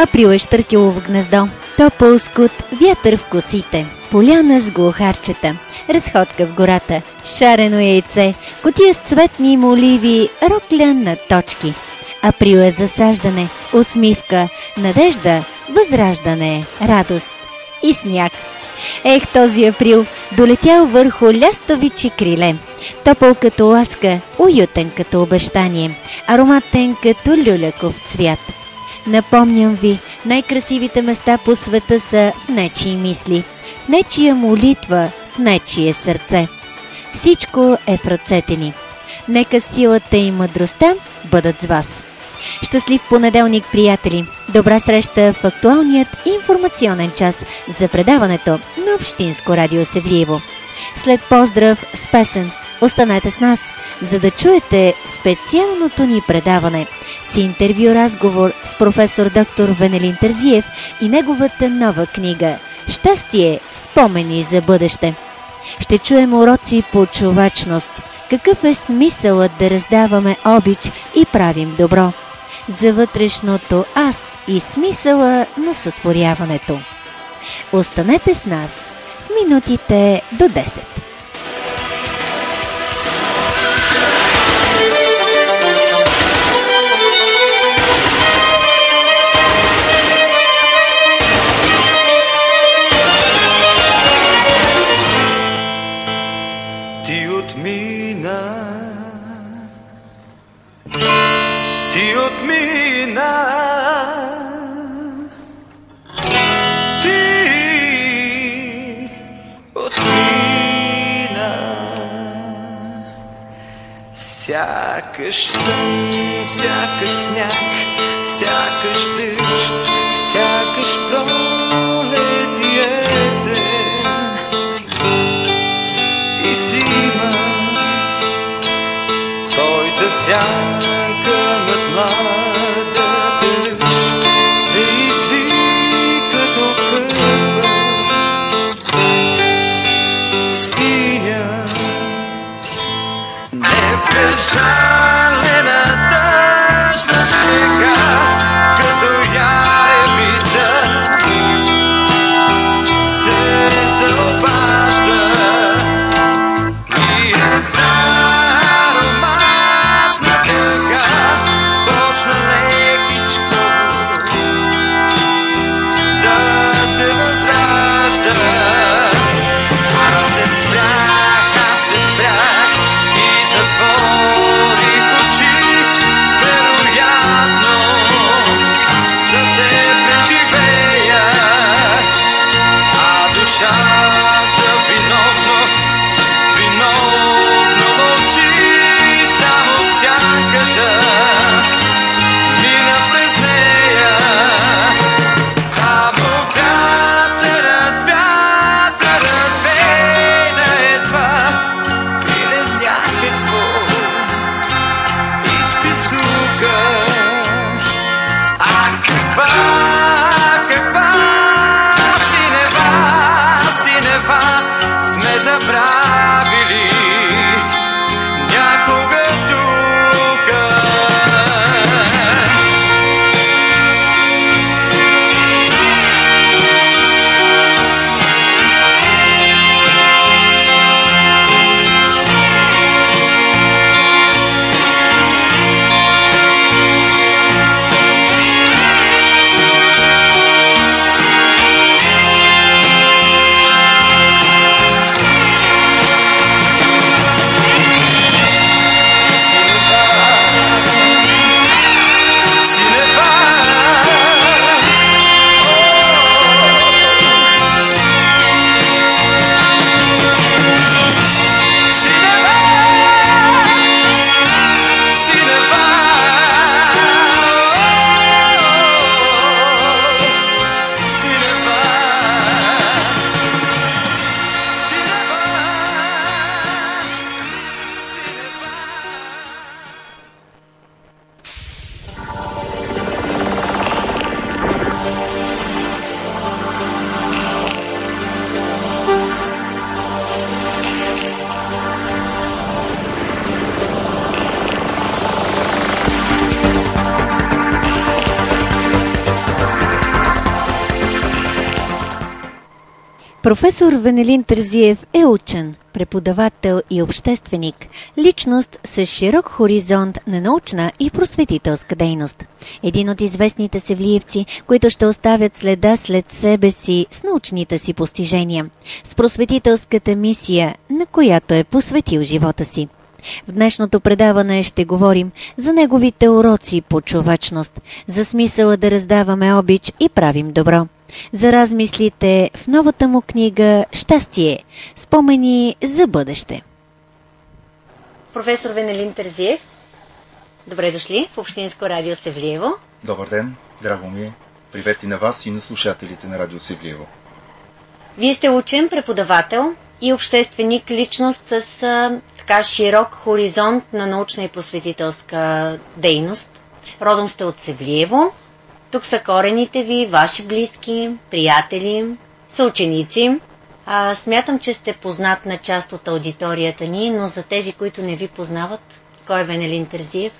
Април е щъркело в гнездо, топъл скут, вятър в косите, поляна с глухарчета, разходка в гората, шарено яйце, кутия с цветни моливи, рокля на точки. Април е засаждане, усмивка, надежда, възраждане, радост и сняг. Ех, този април, долетял върху лястовичи криле, топъл като ласка, уютен като обещание, ароматен като люляков цвят. Напомням ви, най-красивите места по света са в нечии мисли, в нечия молитва, в нечие сърце. Всичко е в ръцете ни. Нека силата и мъдростта бъдат с вас. Щастлив понеделник, приятели! Добра среща в актуалният информационен час за предаването на Общинско радио Севлиево. След поздрав с песен, останете с нас, за да чуете специалното ни предаване с интервю-разговор с професор доктор Венелин Терзиев и неговата нова книга «Щастие. Спомени за бъдеще». Ще чуем уроци по човечност. Какъв е смисълът да раздаваме обич и правим добро? За вътрешното аз и смисъла на сътворяването. Останете с нас в минутите до 10. Сякаш сън, сякаш сняг, сякаш дъжд, сякаш пролет и есен и зима. Твоята сянка над младата ръж се изви като кърва синя. Безжалена дъжна снега, като яребица Професор Венелин Терзиев е учен, преподавател и общественик, личност с широк хоризонт на научна и просветителска дейност. Един от известните севлиевци, които ще оставят следа след себе си с научните си постижения, с просветителската мисия, на която е посветил живота си. В днешното предаване ще говорим за неговите уроци по човечност, за смисъла да раздаваме обич и правим добро, за размислите в новата му книга «Щастие. Спомени за бъдеще». Професор Венелин Терзиев, добре дошли в Общинско радио Севлиево. Добър ден, драго ми. Привет и на вас и на слушателите на радио Севлиево. Вие сте учен, преподавател и общественик, личност с така широк хоризонт на научна и просветителска дейност. Родом сте от Севлиево. Тук са корените ви, ваши близки, приятели, съученици. Смятам, че сте познат на част от аудиторията ни, но за тези, които не ви познават, кой е Венелин Терзиев?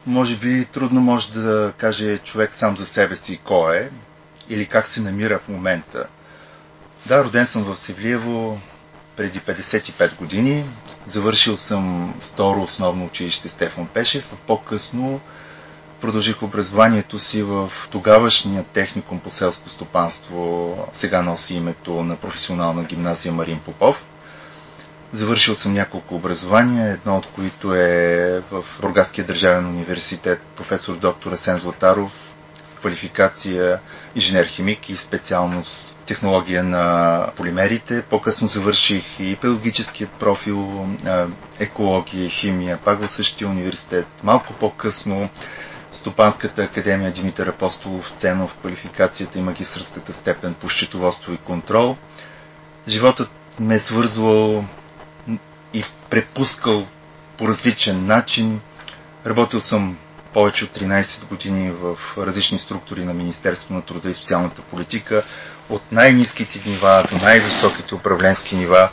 Може би трудно може да каже човек сам за себе си кой е или как се намира в момента. Да, роден съм в Севлиево преди 55 години. Завършил съм второ основно училище Стефан Пешев, а по-късно продължих образованието си в тогавашния техникум по селско стопанство, сега носи името на професионална гимназия Марин Попов. Завършил съм няколко образования, едно от които е в Бургаския държавен университет професор доктор Асен Златаров с квалификация инженер-химик и специалност технология на полимерите. По-късно завърших и педагогическият профил екология и химия, пак в същия университет. Малко по-късно Стопанската академия Димитър Апостолов Ценов, квалификацията и магистърската степен по счетоводство и контрол. Животът ме е свързвал и препускал по различен начин. Работил съм повече от 13 години в различни структури на Министерството на труда и социалната политика, от най-ниските нива до най-високите управленски нива.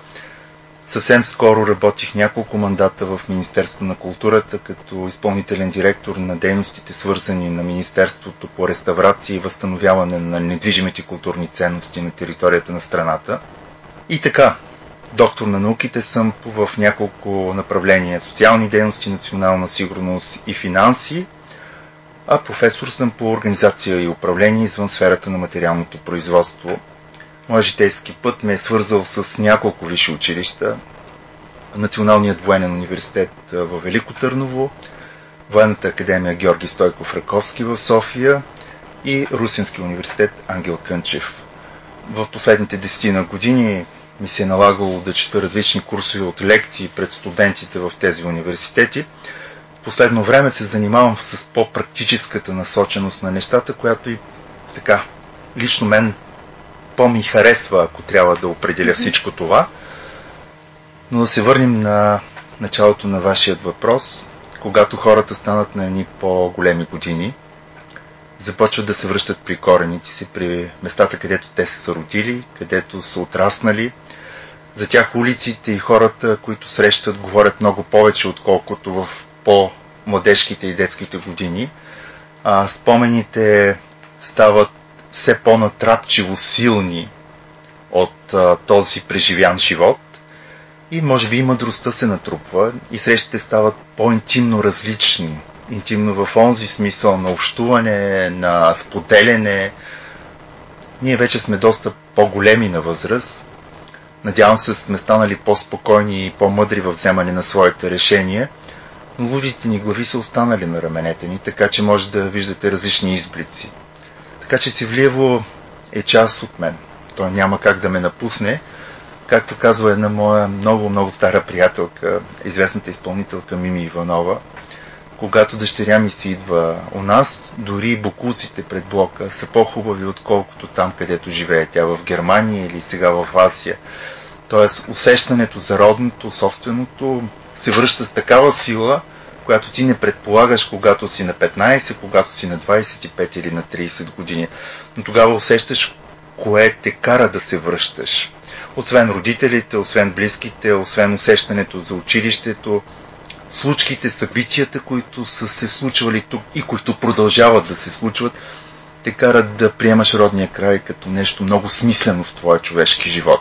Съвсем скоро работих няколко мандата в Министерството на културата като изпълнителен директор на дейностите, свързани на Министерството по реставрация и възстановяване на недвижимите културни ценности на територията на страната. И така, доктор на науките съм в няколко направления: социални дейности, национална сигурност и финанси, а професор съм по организация и управление извън сферата на материалното производство. Моят житейски път ме е свързал с няколко висши училища: Националният военен университет в Велико Търново, Военната академия Георги Стойков Раковски в София и Русенския университет Ангел Кънчев. В последните 10 години ми се е налагало да чета различни курсове от лекции пред студентите в тези университети. В последно време се занимавам с по-практическата насоченост на нещата, която и така лично мен по-ми харесва, ако трябва да определя всичко това. Но да се върнем на началото на вашият въпрос. Когато хората станат на едни по-големи години, започват да се връщат при корените си, при местата, където те са родили, където са отраснали. За тях улиците и хората, които срещат, говорят много повече, отколкото в по-младежките и детските години. Спомените стават все по-натрапчиво силни от този преживян живот и може би и мъдростта се натрупва и срещите стават по-интимно различни. Интимно в онзи смисъл на общуване, на споделяне. Ние вече сме доста по-големи на възраст. Надявам се сме станали по-спокойни и по-мъдри във вземане на своите решения, но лудите ни глави са останали на раменете ни, така че може да виждате различни изблици. Така че Севлиево е част от мен. Той няма как да ме напусне. Както казва една моя много стара приятелка, известната изпълнителка Мими Иванова, когато дъщеря ми си идва у нас, дори бокуците пред блока са по-хубави, отколкото там, където живее тя, в Германия или сега в Азия. Тоест, усещането за родното, собственото, се връща с такава сила, която ти не предполагаш, когато си на 15, когато си на 25 или на 30 години. Но тогава усещаш кое те кара да се връщаш. Освен родителите, освен близките, освен усещането за училището, случките, събитията, които са се случвали тук и които продължават да се случват, те карат да приемаш родния край като нещо много смислено в твоя човешки живот.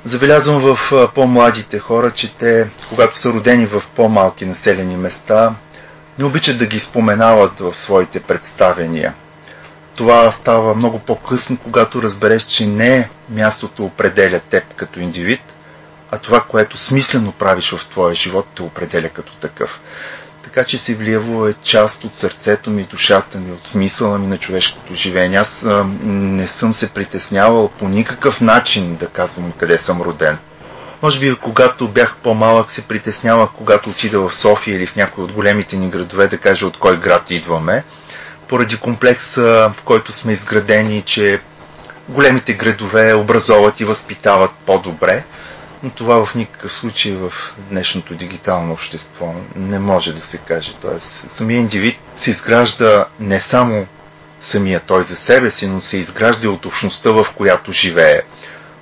Забелязвам в по-младите хора, че те, когато са родени в по-малки населени места, не обичат да ги споменават в своите представения. Това става много по-късно, когато разбереш, че не мястото определя теб като индивид, а това, което смислено правиш в твоя живот, те определя като такъв. Така че Севлиево е част от сърцето ми, душата ми, от смисъла ми на човешкото живеене. Аз не съм се притеснявал по никакъв начин да казвам къде съм роден. Може би, когато бях по-малък, се притеснявах, когато отида в София или в някой от големите ни градове, да кажа от кой град идваме, поради комплекса, в който сме изградени, че големите градове образоват и възпитават по-добре, но това в никакъв случай в днешното дигитално общество не може да се каже. Тоест, самия индивид се изгражда не само самия той за себе си, но се изгражда от общността, в която живее,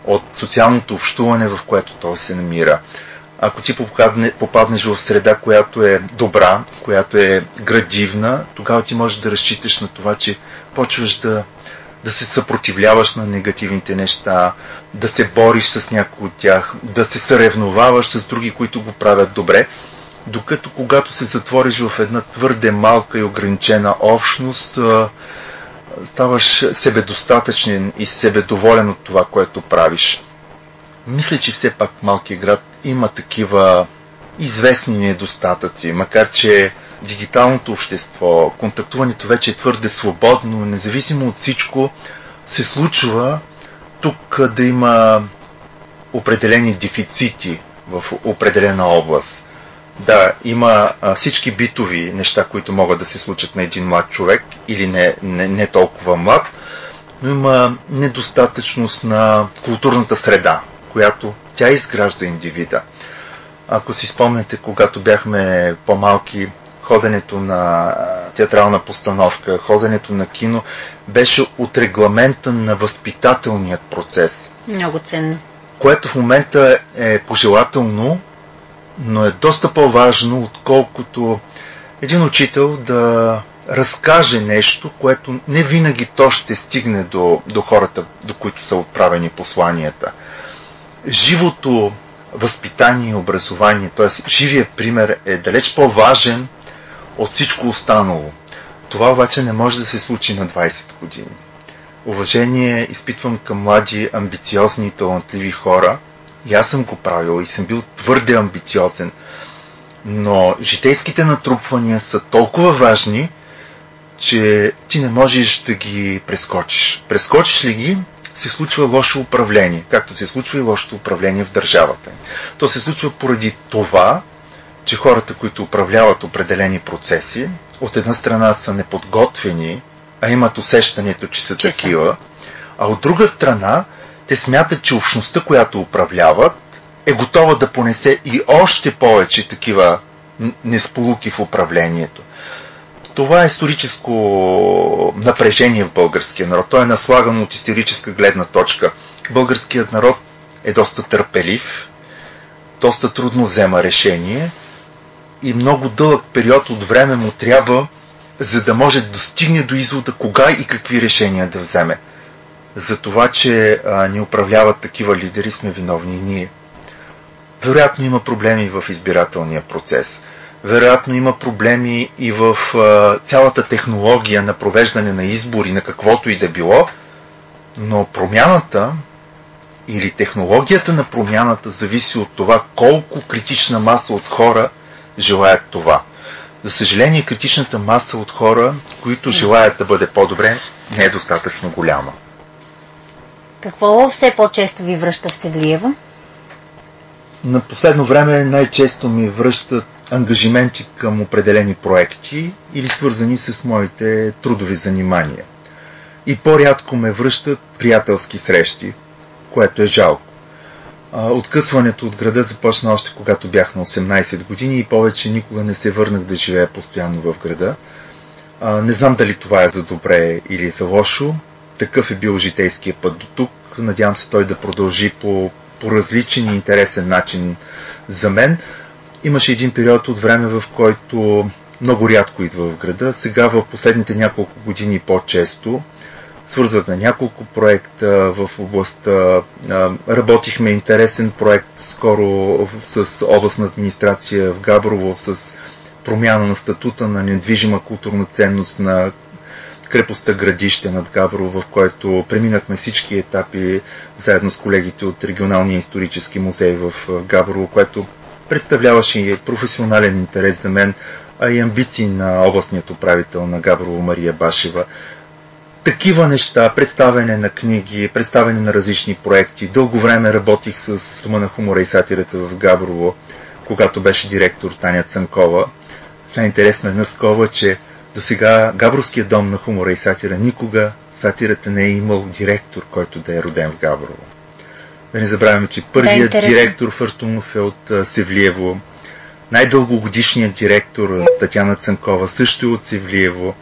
от социалното общуване, в което той се намира. Ако ти попаднеш в среда, която е добра, която е градивна, тогава ти можеш да разчиташ на това, че почваш да се съпротивляваш на негативните неща, да се бориш с някои от тях, да се съревноваваш с други, които го правят добре, докато когато се затвориш в една твърде малка и ограничена общност, ставаш себедостатъчен и себедоволен от това, което правиш. Мисля, че все пак малкият град има такива известни недостатъци, макар че дигиталното общество, контактуването вече е твърде свободно, независимо от всичко, се случва тук да има определени дефицити в определена област. Да, има всички битови неща, които могат да се случат на един млад човек или не толкова млад, но има недостатъчност на културната среда, която тя изгражда индивида. Ако си спомняте, когато бяхме по-малки, ходенето на театрална постановка, ходенето на кино беше от регламента на възпитателният процес. Много ценно. Което в момента е пожелателно, но е доста по-важно, отколкото един учител да разкаже нещо, което не винаги то ще стигне до хората, до които са отправени посланията. Живото възпитание и образование, т.е. живият пример е далеч по-важен от всичко останало. Това обаче не може да се случи на 20 години. Уважение изпитвам към млади, амбициозни и талантливи хора. И аз съм го правил и съм бил твърде амбициозен. Но житейските натрупвания са толкова важни, че ти не можеш да ги прескочиш. Прескочиш ли ги, се случва лошо управление, както се случва и лошото управление в държавата. То се случва поради това, че хората, които управляват определени процеси, от една страна са неподготвени, а имат усещането, че са такива, а от друга страна те смятат, че общността, която управляват, е готова да понесе и още повече такива несполуки в управлението. Това е историческо напрежение в българския народ. То е наслагано от историческа гледна точка. Българският народ е доста търпелив, доста трудно взема решение и много дълъг период от време му трябва, за да може да стигне до извода кога и какви решения да вземе. За това, че ни управляват такива лидери, сме виновни и ние. Вероятно има проблеми в избирателния процес. Вероятно има проблеми и в цялата технология на провеждане на избори, на каквото и да било, но промяната или технологията на промяната зависи от това колко критична маса от хора желаят това. За съжаление, критичната маса от хора, които желаят да бъде по-добре, не е достатъчно голяма. Какво все по-често ви връща в Севлиево? На последно време най-често ми връщат ангажименти към определени проекти или свързани с моите трудови занимания. И по-рядко ме връщат приятелски срещи, което е жалко. Откъсването от града започна още когато бях на 18 години и повече никога не се върнах да живея постоянно в града. Не знам дали това е за добре или за лошо. Такъв е бил житейския път до тук. Надявам се той да продължи по различен и интересен начин за мен. Имаше един период от време, в който много рядко идва в града. Сега в последните няколко години по-често. свързвахме няколко проекта в областта. Работихме интересен проект скоро с областна администрация в Габрово с промяна на статута на недвижима културна ценност на крепостта Градище над Габрово, в който преминахме всички етапи заедно с колегите от Регионалния исторически музей в Габрово, което представляваше и професионален интерес за мен, а и амбиции на областният управител на Габрово Мария Башева. Такива неща, представяне на книги, представяне на различни проекти. Дълго време работих с Дома на хумора и сатирата в Габрово, когато беше директор Таня Цанкова. Най-интересно е на скоба, че до сега Габровският дом на хумора и сатира никога сатирата не е имал директор, който да е роден в Габрово. Да не забравяме, че първият директор Фъртунов е от Севлиево. Най-дългогодишният директор Татяна Цанкова също е от Севлиево.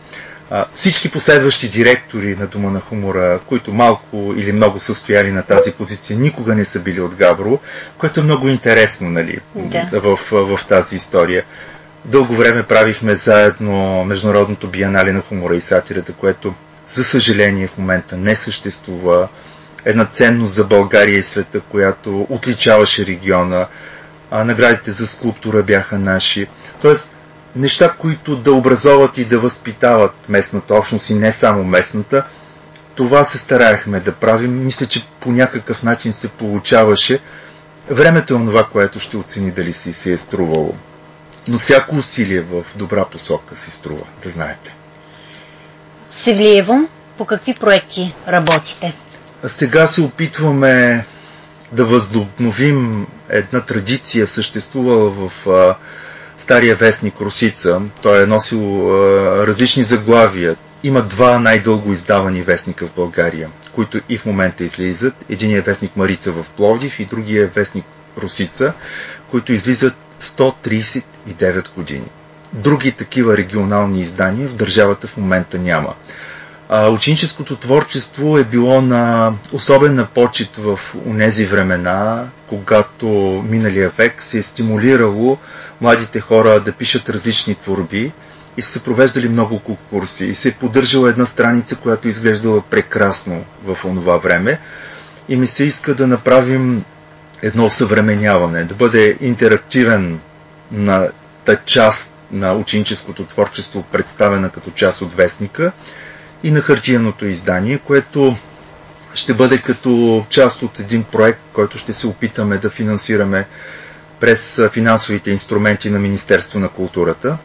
Всички последващи директори на Дома на хумора, които малко или много са стояли на тази позиция, никога не са били от Габрово, което е много интересно, нали, в тази история. Дълго време правихме заедно Международното биенале на хумора и сатирата, което, за съжаление, в момента не съществува. Една ценност за България и света, която отличаваше региона. Наградите за скулптура бяха наши. Тоест, неща, които да образоват и да възпитават местната общност и не само местната, това се стараехме да правим. Мисля, че по някакъв начин се получаваше. Времето е това, което ще оцени дали си се е струвало. Но всяко усилие в добра посока си струва, да знаете. Севлиево, по какви проекти работите? Сега се опитваме да възобновим една традиция, съществувала в стария вестник Русица. Той е носил различни заглавия. Има два най-дълго издавани вестника в България, които и в момента излизат. Единият е вестник Марица в Пловдив и другия е вестник Русица, които излизат 139 години. Други такива регионални издания в държавата в момента няма. Ученическото творчество е било на особена почет в онези времена, когато миналия век се е стимулирало младите хора да пишат различни творби и са провеждали много конкурси и се е поддържала една страница, която изглеждала прекрасно в онова време и ми се иска да направим едно осъвременяване, да бъде интерактивен на част на ученическото творчество, представена като част от вестника и на хартияното издание, което ще бъде като част от един проект, който ще се опитаме да финансираме през финансовите инструменти на Министерство на културата.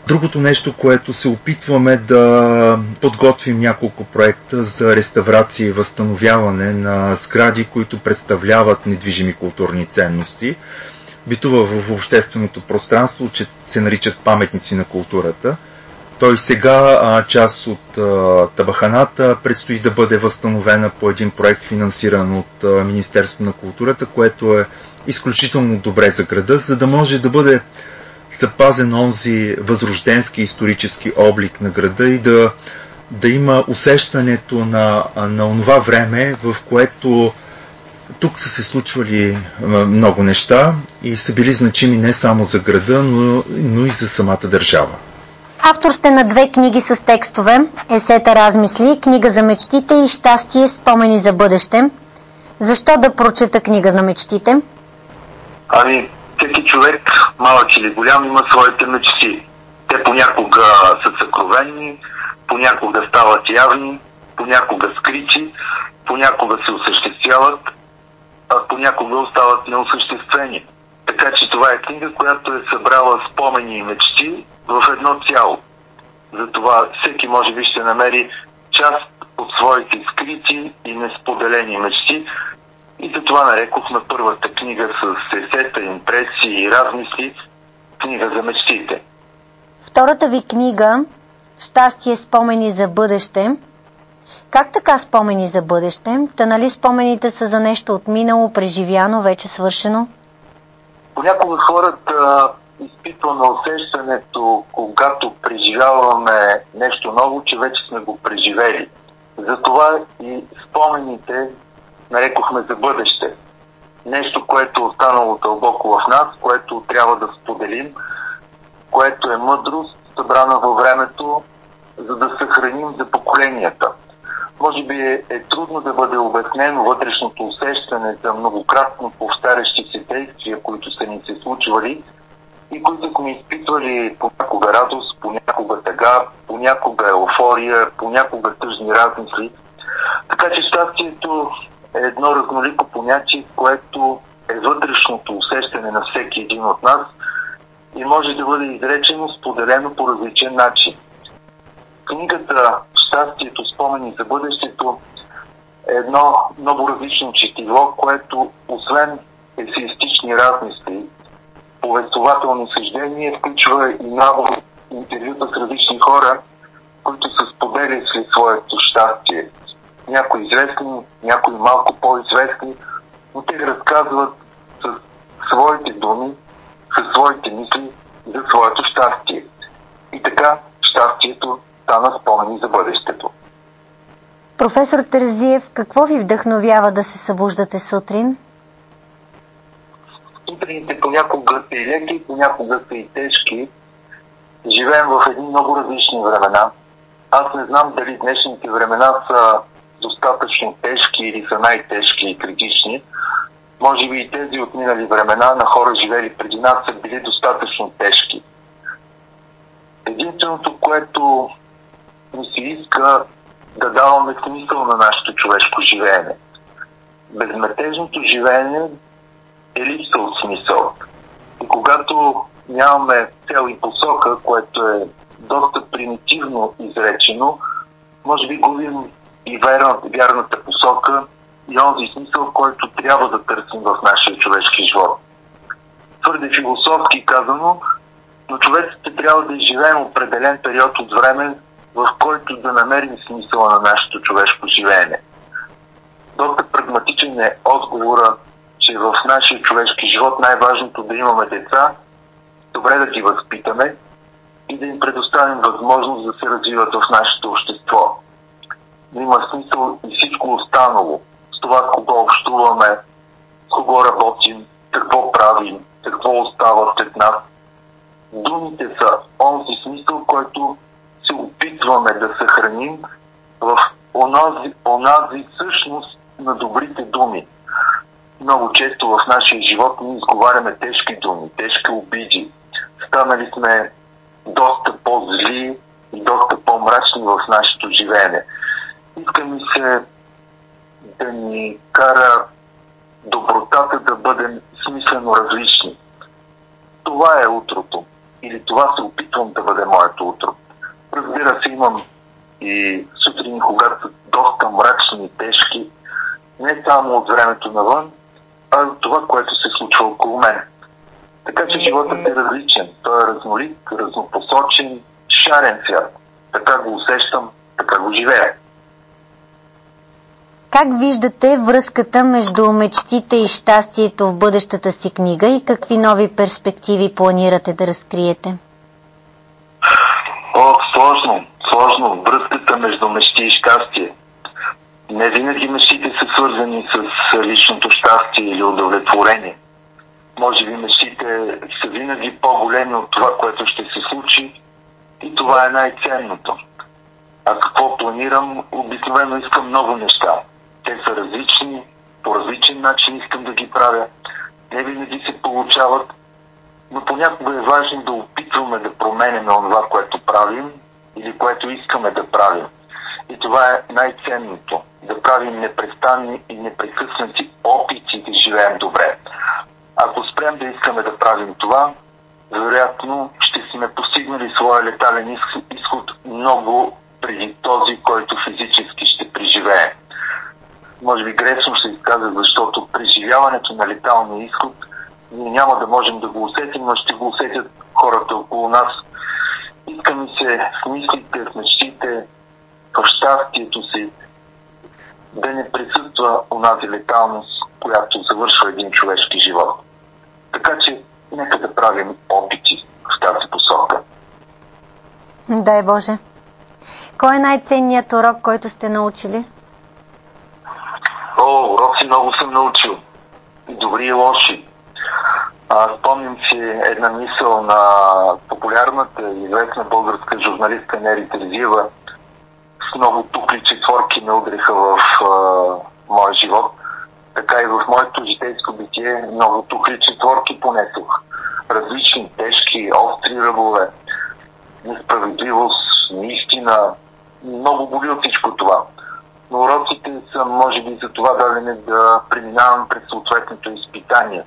Другото нещо, което се опитваме да подготвим няколко проекта за реставрация и възстановяване на сгради, които представляват недвижими културни ценности. Битува в общественото пространство, че се наричат паметници на културата. Той сега част от Табаханата предстои да бъде възстановена по един проект, финансиран от Министерство на културата, което е изключително добре за града, за да може да бъде запазен онзи възрожденски исторически облик на града и да има усещането на онова време, в което тук са се случвали много неща и са били значими не само за града, но и за самата държава. Автор сте на 2 книги с текстове, есета размисли, книга за мечтите и щастие, спомени за бъдеще. Защо да прочета книга на мечтите? Всеки човек, малък или голям, има своите мечти. Те понякога са съкровенни, понякога стават явни, понякога скрити, понякога се осъществяват, а понякога остават неосъществени. Така че това е книга, която е събрала спомени и мечти в едно цяло. Затова всеки може би ще намери част от своите скрити и несподелени мечти. И затова нарекохме първата книга с есета, импресии и размисли книга за мечтите. Втората ви книга «Щастие, спомени за бъдеще». Как така спомени за бъдеще? Та нали спомените са за нещо отминало, преживяно, вече свършено? Понякога хората изпитваме усещането, когато преживяваме нещо ново, че вече сме го преживели. Затова и спомените нарекохме за бъдеще. Нещо, което е останало дълбоко в нас, което трябва да споделим, което е мъдрост, събрана във времето, за да съхраним за поколенията. Може би е трудно да бъде обяснено вътрешното усещане за многократно повтарящи се действия, които са ни се случвали и които сме изпитвали понякога радост, понякога тъга, понякога еуфория, понякога тъжни размисли. Така че щастието е едно разнолико понятие, което е вътрешното усещане на всеки един от нас и може да бъде изречено, споделено по различен начин. Книгата "Щастието, спомени за бъдещето" е едно много различно четиво, което освен есеистични размисли, повествователни съждения, включва и много интервюта с различни хора, които са споделили своето щастие. Някои известни, някои малко по-известни, но те разказват със своите думи, със своите мисли за своето щастие. И така щастието стана спомени за бъдещето. Професор Терзиев, какво ви вдъхновява да се събуждате сутрин? Сутрините понякога са и леки, понякога са и тежки. Живеем в едни много различни времена. Аз не знам дали днешните времена са достатъчно тежки или са най-тежки и критични. Може би и тези от минали времена на хора живели преди нас са били достатъчно тежки. Единственото, което ми се иска да даваме смисъл на нашето човешко живеене. Безметежното живеене е липса от смисъл. И когато нямаме цел и посока, което е доста примитивно изречено, може би губим и вярната посока и онзи смисъл, който трябва да търсим в нашия човешки живот. Твърде философски казано, но човеците трябва да изживеем определен период от време, в който да намерим смисъла на нашето човешко живеене. Доста прагматичен е отговора, че в нашия човешки живот най-важното да имаме деца, добре да ги възпитаме и да им предоставим възможност да се развиват в нашето общество. Да има смисъл и всичко останало. С това с кого общуваме, с кого работим, какво правим, какво остава след нас. Думите са онзи смисъл, който се опитваме да съхраним в онази същност на добрите думи. Много често в нашия живот ние изговаряме тежки думи, тежки обиди. Станали сме доста по-зли и доста по-мрачни в нашето живеене. Иска ми се да ни кара добротата да бъдем смислено различни. Това е утрото. Или това се опитвам да бъде моето утро. Разбира се, имам и сутрини, когато са доста мрачни и тежки, не само от времето навън, а от това, което се случва около мен. Така че животът е различен. Той е разнолик, разнопосочен, шарен свят. Така го усещам, така го живея. Как виждате връзката между мечтите и щастието в бъдещата си книга и какви нови перспективи планирате да разкриете? Сложно. Връзката между мечти и щастие. Не винаги мечтите са свързани с личното щастие или удовлетворение. Може би мечтите са винаги по-големи от това, което ще се случи, и това е най-ценното. А какво планирам? Обикновено искам много неща. Те са различни, по различен начин искам да ги правя. Не винаги се получават, но понякога е важно да опитваме да променяме това, което правим или което искаме да правим. И това е най-ценното. Да правим непрестанни и непрекъснати опити да живеем добре. Ако спрем да искаме да правим това, вероятно ще сме постигнали своя летален изход много преди този, който физически ще преживее. Може би грешно ще изказа, защото преживяването на леталния изход ние няма да можем да го усетим, но ще го усетят хората около нас. Иска ми се в мислите, в мечтите, в щастието си да не присъства онази леталност, която завършва един човешки живот. Така че нека да правим опити в тази посока. Дай Боже. Кой е най-ценният урок, който сте научили? Уроци много съм научил. И добри и лоши. Спомням си една мисъл на популярната и известна българска журналистка Нели Терзиева. много тухли четворки ме удариха в моя живот, така и в моето житейско битие много тухли четворки понесох. Различни, тежки, остри ръбове, несправедливост, неистина. Много боли от всичко това. Но уроците са, може би, за това дадени да преминавам през съответното изпитание.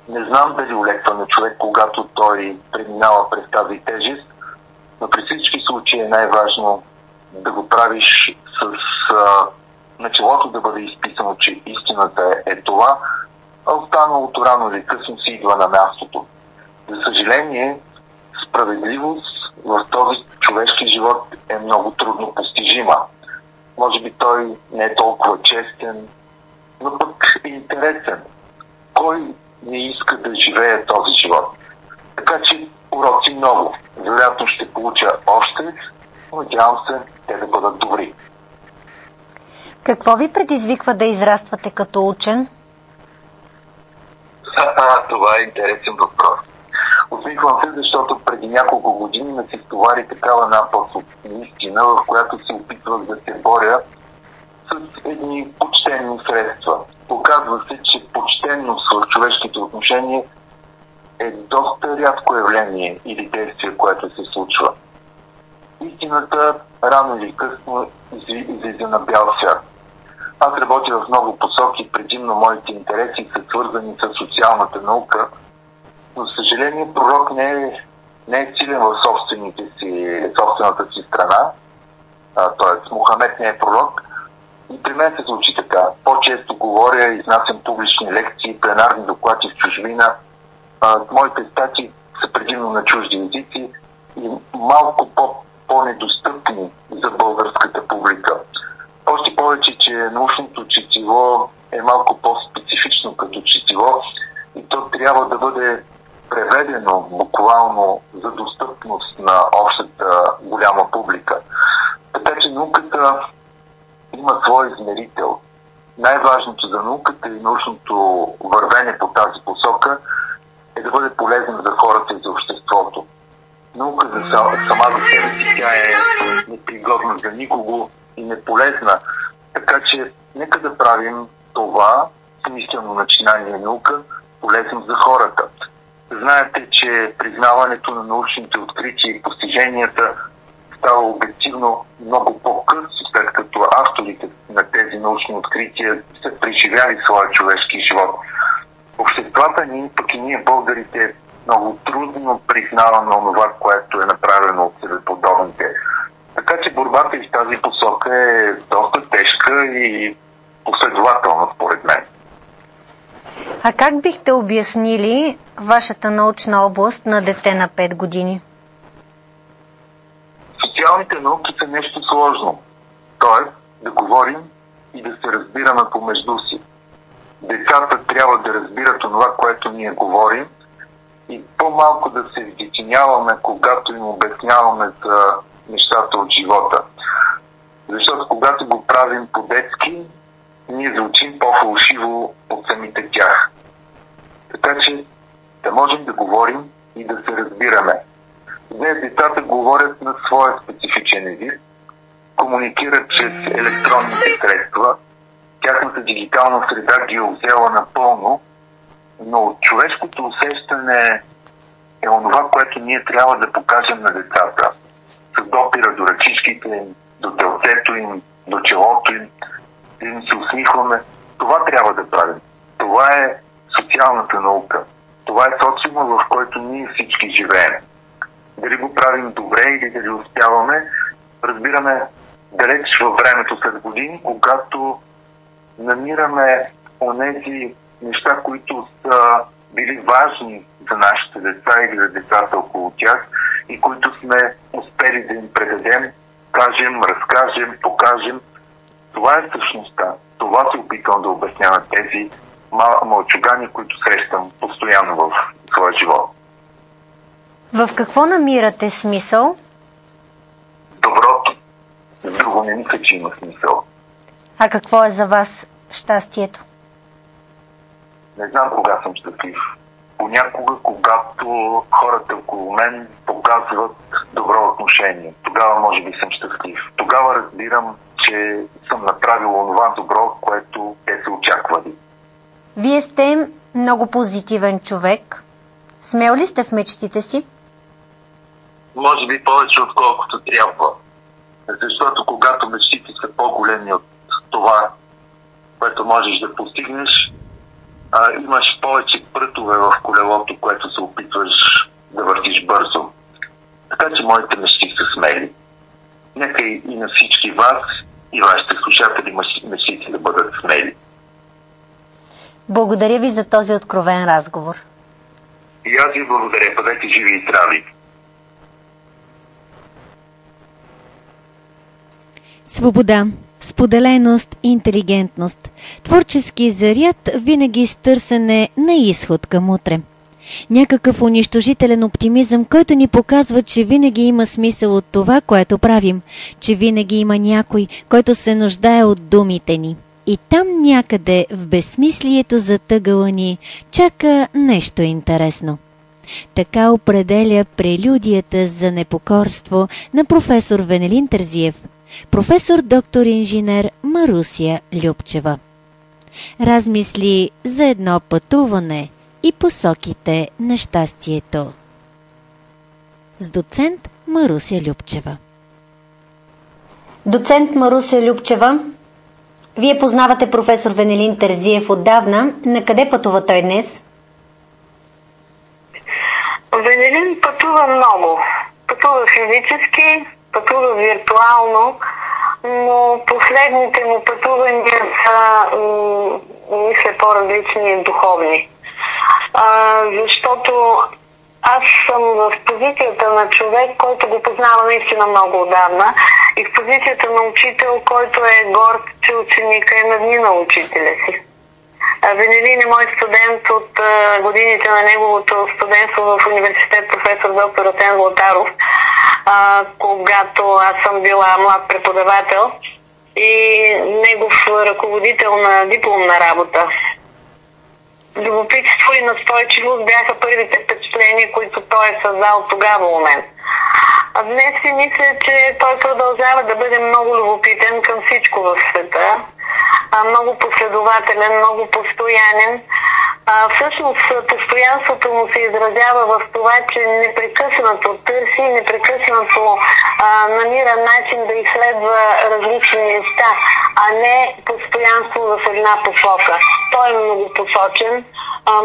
Не знам дали улеква на човек, когато той преминава през тази тежест, но при всички случаи е най-важно да го правиш с началото да бъде изписано, че истината е това, а останалото рано или късно си идва на мястото. За съжаление, справедливост в този човешки живот е много трудно постижима. Може би той не е толкова честен, но пък е интересен. Кой не иска да живее този живот? Така че уроци много. Вероятно ще получа още, надявам се те да бъдат добри. Какво ви предизвиква да израствате като учен? Това е интересен въпрос. Усмихвам се, защото преди няколко години ме се стовари такава напаст от истина, в която се опитвах да се боря с едни почтенни средства. Оказва се, че почтенност в човешките отношения е доста рядко явление или действие, което се случва. Истината рано или късно излиза на бял свят. Аз работя в много посоки, предимно моите интереси са свързани с социалната наука, но, за съжаление, пророк не е силен в собствената си страна, т.е. Мохамед не е пророк. И при мен се случи така. По-често говоря, изнасям публични лекции, пленарни доклади в чужбина. Моите статии са предимно на чужди езици и малко по-недостъпни за българската публика. Още повече, че научното четиво е малко по-специфично като четиво и то трябва да бъде преведено буквално за достъпност на общата голяма публика. Така че науката има свой измерител. Най-важното за науката и научното вървене по тази посока е да бъде полезен за хората и за обществото. Наука сама за себе си, тя е непригодна за никого и неполезна. Така че нека да правим това смислено начинание наука полезно за хората. Знаете, че признаването на научните открития и постиженията става обективно много по-късно, след като авторите на тези научни открития са преживяли своя човешки живот. Обществата ни, пък и ние българите, много трудно признаваме онова, което е направено от себеподобните. Така че борбата и в тази посока е доста тежка и последователна, според мен. А как бихте обяснили вашата научна област на дете на 5 години? Социалните науки са нещо сложно. Тоест да говорим и да се разбираме помежду си. Децата трябва да разбират това, което ние говорим и по-малко да се вдетиняваме, когато им обясняваме за нещата от живота. Защото когато го правим по-детски, ние звучим по-фалшиво от самите тях. Така че да можем да говорим и да се разбираме. Днес децата говорят на своя специфичен език, комуникират чрез електронните средства, тяхната дигитална среда ги е взела напълно, но човешкото усещане е онова, което ние трябва да покажем на децата. С допира до ръчичките им, до телцето им, до челото им, да им се усмихваме. Това трябва да правим. Това е социалната наука. Това е социума, в който ние всички живеем. Дали го правим добре или дали успяваме, разбираме далеч във времето след години, когато намираме онези неща, които са били важни за нашите деца или за децата около тях и които сме успели да им предадем, кажем, разкажем, покажем. Това е същността. Това се опитвам да обясня на тези мълчугани, които срещам постоянно в своя живот. В какво намирате смисъл? Доброто. Друго не мисля, че има смисъл. А какво е за вас щастието? Не знам кога съм щастлив. понякога, когато хората около мен показват добро отношение. Тогава може би съм щастлив. Тогава разбирам, че съм направил онова добро, което те са очаквали. Вие сте много позитивен човек. Смел ли сте в мечтите си? Може би повече отколкото трябва. Защото когато мечтите са по-големи от това, което можеш да постигнеш, имаш повече прътове в колелото, което се опитваш да въртиш бързо. Така че моите мечти са смели. Нека и на всички вас и вашите слушатели мечтите да бъдат смели. Благодаря ви за този откровен разговор. И аз ви благодаря. Бъдете живи и здрави. Свобода, споделеност, интелигентност. Творчески заряд винаги с търсене на изход към утре. Някакъв унищожителен оптимизъм, който ни показва, че винаги има смисъл от това, което правим, че винаги има някой, който се нуждае от думите ни. И там някъде в безсмислието затъгъла ни чака нещо интересно. Така определя прелюдията за непокорство на професор Венелин Терзиев, професор доктор инженер Марусия Любчева. Размисли за едно пътуване и посоките на щастието. С доцент Марусия Любчева. Доцент Марусия Любчева, вие познавате професор Венелин Терзиев отдавна. На къде пътува той днес? Венелин пътува много. Пътува физически, пътува виртуално, но последните му пътувания са, мисля, по-различни и духовни. Защото аз съм в позицията на човек, който го познава наистина много отдавна, и в позицията на учител, който е горд, че ученика е надминал учителя си. Венелин е мой студент от годините на неговото студентство в университет професор доктор Асен Златаров, когато аз съм била млад преподавател и негов ръководител на дипломна работа. Любопитство и настойчивост бяха първите впечатления, които той е създал тогава у мен. А днес си мисля, че той продължава да бъде много любопитен към всичко в света, много последователен, много постоянен. Всъщност постоянството му се изразява в това, че непрекъснато търси, непрекъснато намира начин да изследва различни неща, а не постоянство в една посока. Той е многопосочен,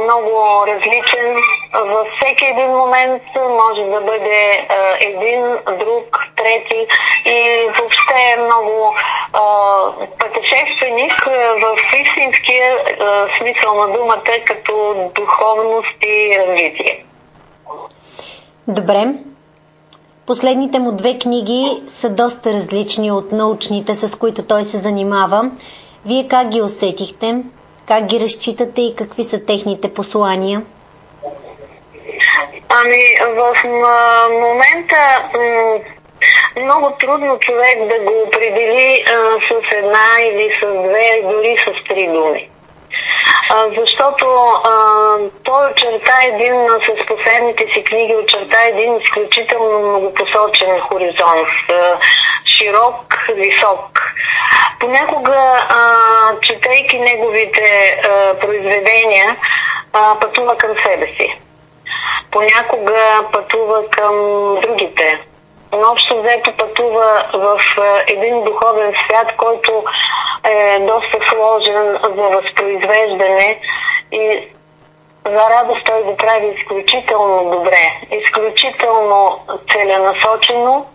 много различен. Във всеки един момент може да бъде един, друг, трети и въобще е много пътешественик в истинския смисъл на думата, като духовност и развитие. Добре. Последните му 2 книги са доста различни от научните, с които той се занимава. Вие как ги усетихте? Как ги разчитате и какви са техните послания? В момента много трудно човек да го определи с една или с 2, дори с 3 думи. Защото той очерта с последните си книги очерта един изключително многопосочен хоризонт. Широк, висок. Понякога, четейки неговите произведения, пътува към себе си. Понякога пътува към другите. Но общо взето пътува в един духовен свят, който е доста сложен за възпроизвеждане и за радост той го прави изключително добре, изключително целенасочено,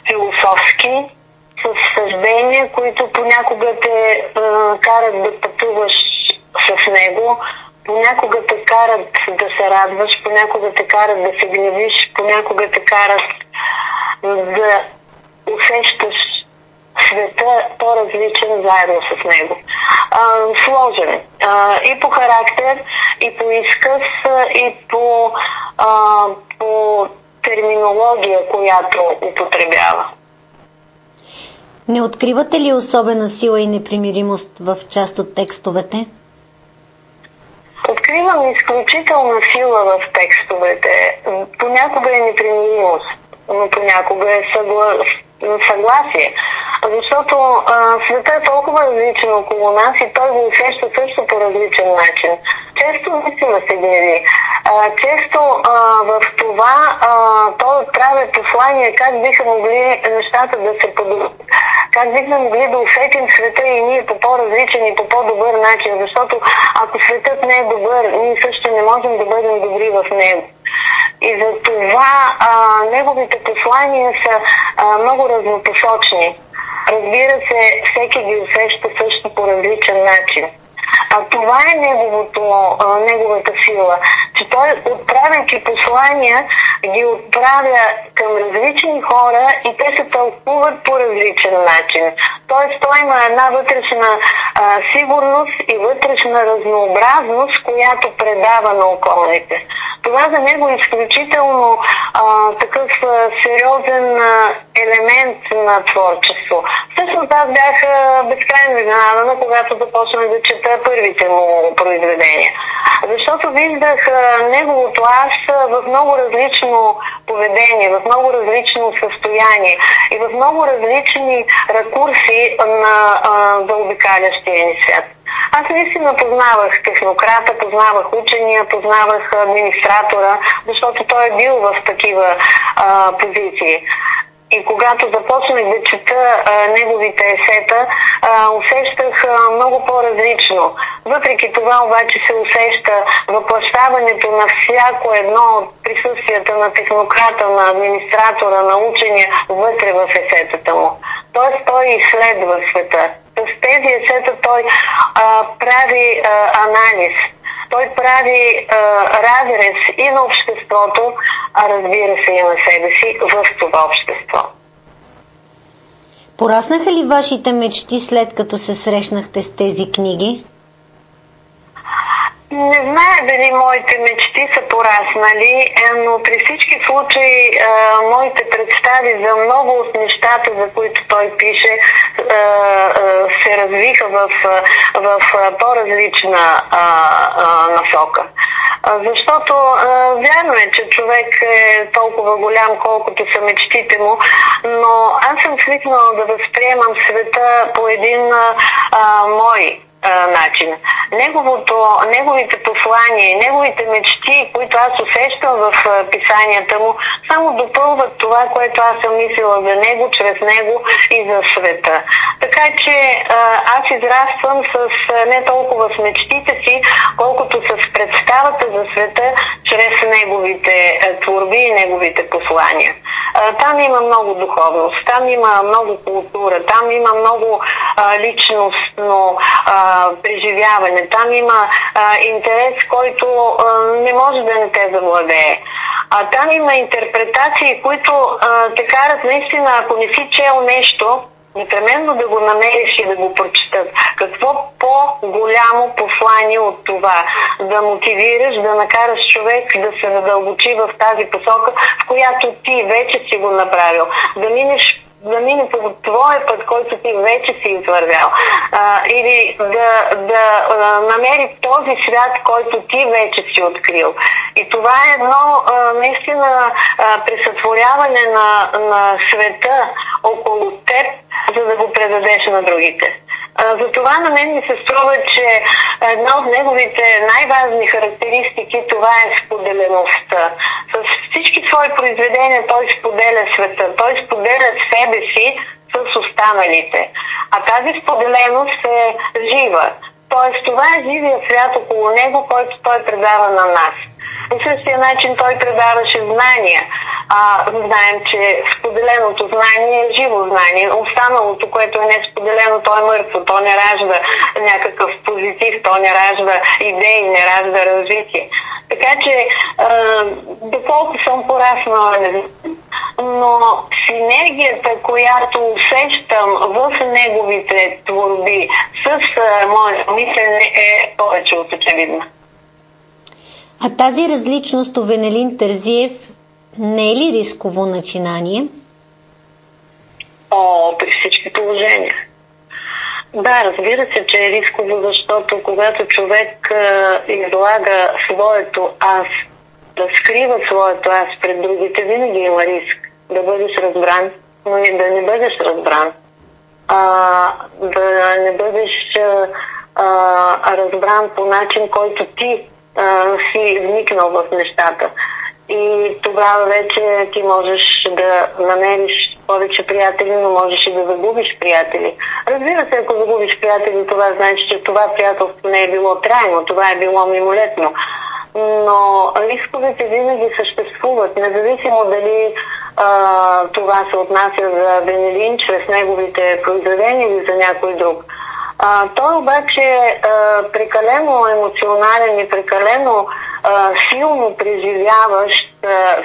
философски, с съждения, които понякога те карат да пътуваш с него, понякога те карат да се радваш, понякога те карат да се гневиш, понякога те карат да усещаш света по-различен заедно с него. Сложен. И по характер, и по изказ, и по терминология, която употребява. Не откривате ли особена сила и непримиримост в част от текстовете? откривам изключителна сила в текстовете. Понякога е непримиримост, но понякога е съгласие. Защото света е толкова различен около нас и той го усеща също по различен начин. Често наистина се гневи. Често в това той отправя послания как биха могли нещата да се подобрят. Как бихме могли да усетим света и ние по по-различен и по по-добър начин, защото ако светът не е добър, ние също не можем да бъдем добри в него. И за това неговите послания са много разнопосочни. Разбира се, всеки ги усеща също по различен начин. Това е неговата сила, че той, отправяйки послания, ги отправя към различни хора и те се тълкуват по различен начин. Тоест той има една вътрешна сигурност и вътрешна разнообразност, която предава на околните. Това за него е изключително такъв сериозен елемент на творчество. Всъщност аз бях безкрайно изненадана, когато започнах да чета първите му произведения. Защото виждах неговото аз в много различно поведение, в много различно състояние и в много различни ракурси на заобикалящия ни свят. Аз наистина познавах технократа, познавах учения, познавах администратора, защото той е бил в такива позиции. И когато започнах да чета неговите есета, усещах много по-различно. Въпреки това обаче се усеща въплъщаването на всяко едно от присъствията на технократа, на администратора, на учения вътре в есетата му. Тоест той изследва света. С тези есета той прави анализ. Той прави разрез и на обществото, а разбира се и на себе си в това общество. Пораснаха ли вашите мечти след като се срещнахте с тези книги? Не зная дали моите мечти са пораснали, но при всички случаи моите представи за много от нещата, за които той пише, се развиха в по-различна насока. Защото вярно е, че човек е толкова голям, колкото са мечтите му, но аз съм свикнала да възприемам света по един мой начин. Неговите послания, неговите мечти, които аз усещам в писанията му, само допълват това, което аз съм мислила за него, чрез него и за света. Така че аз израствам с не толкова с мечтите си, колкото с представата за света, чрез неговите творби и неговите послания. Там има много духовност, там има много култура, там има много личностно преживяване, там има интерес, който не може да не те завладее. Там има интерпретации, които те карат наистина, ако не си чел нещо, непременно да го намериш и да го прочетат. Какво по-голямо послание от това? Да мотивираш, да накараш човек да се задълбочи в тази посока, в която ти вече си го направил. Да мине по твоя път, който ти вече си извървял. Или да намери този свят, който ти вече си открил. И това е едно наистина пресътворяване на света около теб, за да го предадеш на другите. Затова на мен ми се струва, че една от неговите най-важни характеристики това е споделеността. С всички свои произведения той споделя света, той споделя себе си с останалите. А тази споделеност е жива. Тоест това е живия свят около него, който той предава на нас. По същия начин той предаваше знания. Знаем, че споделеното знание е живо знание. Останалото, което е несподелено, то е мъртво. То не ражда някакъв позитив, то не ражда идеи, не ражда развитие. Така че, доколко съм пораснала, но синергията, която усещам в неговите творби с моето мислене е повече от очевидна. А тази различност у Венелин Терзиев не е ли рисково начинание? При всички положения. Да, разбира се, че е рисково, защото когато човек излага своето аз, да скрива своето аз пред другите, винаги има риск да бъдеш разбран, но и да не бъдеш разбран. Да не бъдеш разбран по начин, който ти си вникнал в нещата. И тогава вече ти можеш да намериш повече приятели, но можеш и да загубиш приятели. Разбира се, ако загубиш приятели, това значи, че това приятелство не е било трайно, това е било мимолетно. Но рисковете винаги съществуват, независимо дали това се отнася за Венелин чрез неговите произведения или за някой друг. Той обаче е прекалено емоционален и прекалено силно преживяващ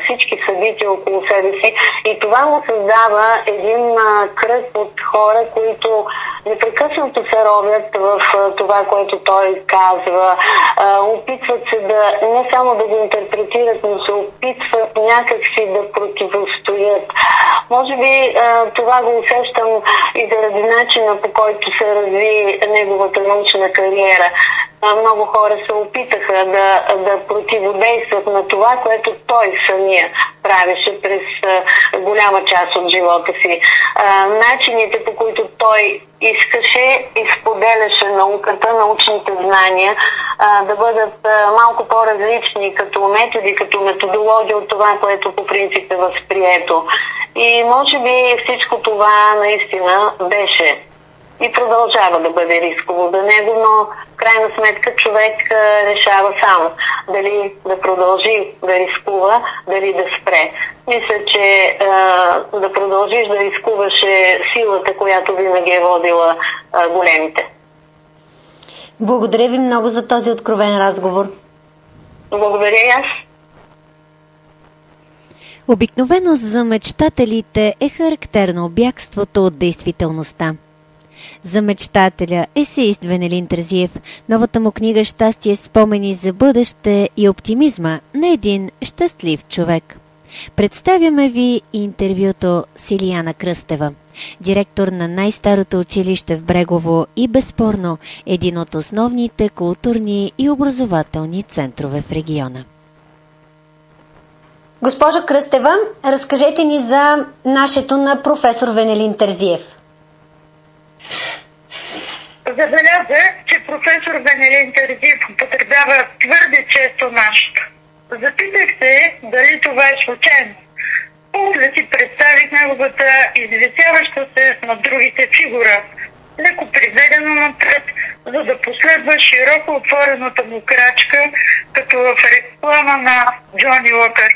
всички събития около себе си и това му създава един кръг от хора, които непрекъснато се ровят в това, което той казва. Опитват се да не само да го интерпретират, но се опитват някакси да противостоят. Може би това го усещам и заради начина, по който се разви неговата научна кариера. Много хора се опитаха да противодействат на това, което той самия правеше през голяма част от живота си. Начините, по които той искаше и споделяше науката, научните знания, да бъдат малко по-различни като методи, като методология от това, което по принцип е възприето. И може би всичко това наистина беше и продължава да бъде рисково за него, но в крайна сметка човек решава сам дали да продължи да рискува, дали да спре. Мисля, че да продължиш да рискуваш е силата, която винаги е водила големите. Благодаря ви много за този откровен разговор. Благодаря и аз. Обикновено за мечтателите е характерно бягството от действителността. За мечтателя, есеист Венелин Терзиев, новата му книга «Щастие, спомени за бъдеще и оптимизма на един щастлив човек». Представяме ви интервюто с Илияна Кръстева, директор на най-старото училище в Брегово и безспорно един от основните културни и образователни центрове в региона. Госпожо Кръстева, разкажете ни за нашето на професор Венелин Терзиев. Забелязах, че професор Венелин Терзиев употребява твърде често нашето. Запитах се дали това е случайно. После си представих неговата извисяваща се над другите фигура, леко приведено напред, за да последва широко отворената му крачка, като в реклама на Джони Уокър.